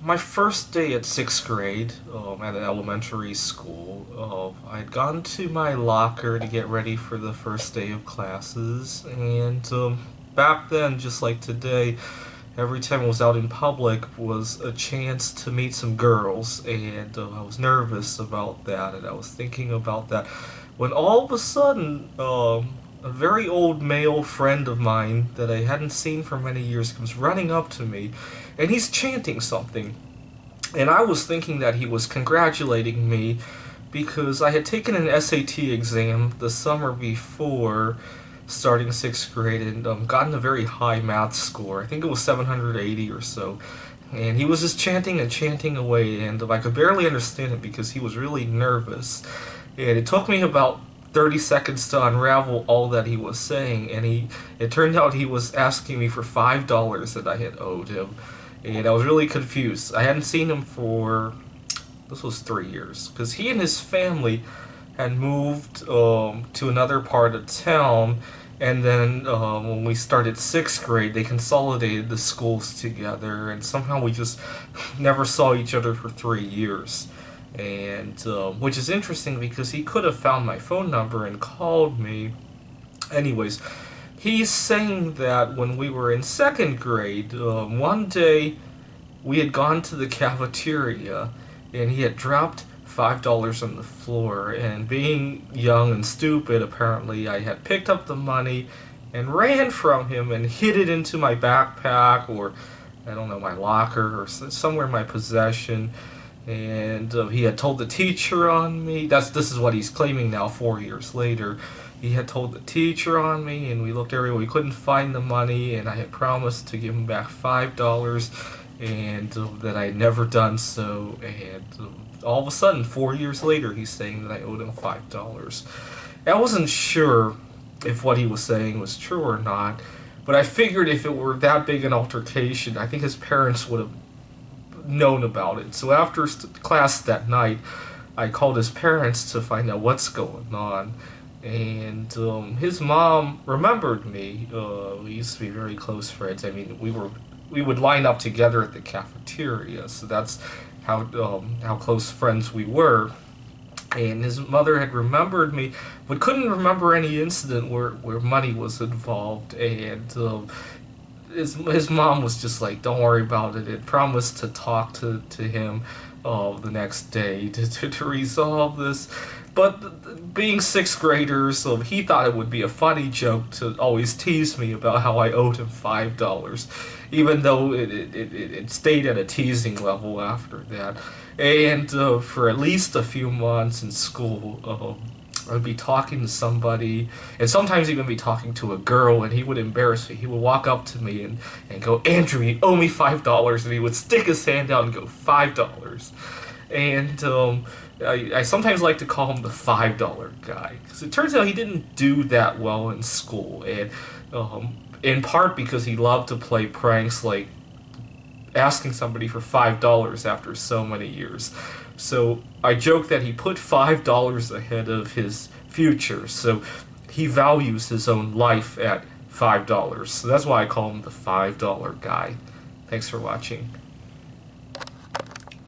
My first day at sixth grade at an elementary school, I had gone to my locker to get ready for the first day of classes, and back then, just like today, every time I was out in public was a chance to meet some girls, and I was nervous about that, and I was thinking about that when all of a sudden, a very old male friend of mine that I hadn't seen for many years comes running up to me, and he's chanting something. And I was thinking that he was congratulating me because I had taken an SAT exam the summer before starting sixth grade and gotten a very high math score. I think it was 780 or so. And he was just chanting and chanting away, and I could barely understand it because he was really nervous. And it took me about 30 seconds to unravel all that he was saying, and it turned out he was asking me for $5 that I had owed him. And I was really confused. I hadn't seen him for, this was 3 years, because he and his family had moved to another part of town, and then when we started sixth grade, they consolidated the schools together, and somehow we just never saw each other for 3 years. And which is interesting because he could have found my phone number and called me. Anyways, he's saying that when we were in second grade, one day we had gone to the cafeteria and he had dropped $5 on the floor, and being young and stupid, apparently, I had picked up the money and ran from him and hid it into my backpack, or I don't know, my locker, or somewhere in my possession. And he had told the teacher on me. This is what he's claiming now, 4 years later. He had told the teacher on me, and we looked everywhere. We couldn't find the money, and I had promised to give him back $5, and that I had never done so. And all of a sudden, 4 years later, he's saying that I owed him $5. I wasn't sure if what he was saying was true or not, but I figured if it were that big an altercation, I think his parents would have known about it. So after class that night, I called his parents to find out what's going on. And his mom remembered me. We used to be very close friends. I mean, we would line up together at the cafeteria, so that's how close friends we were. And his mother had remembered me, but couldn't remember any incident where money was involved. And his mom was just like, "Don't worry about it," and promised to talk to him the next day to resolve this. But being sixth graders, he thought it would be a funny joke to always tease me about how I owed him $5, even though it stayed at a teasing level after that. And for at least a few months in school, I'd be talking to somebody, and sometimes even be talking to a girl, and he would embarrass me. He would walk up to me and go, "Andrew, you owe me $5, and he would stick his hand out and go, "$5. And I sometimes like to call him the $5 guy, because it turns out he didn't do that well in school, and in part because he loved to play pranks like asking somebody for $5 after so many years. So I joke that he put $5 ahead of his future, so he values his own life at $5. So that's why I call him the $5 guy. Thanks for watching.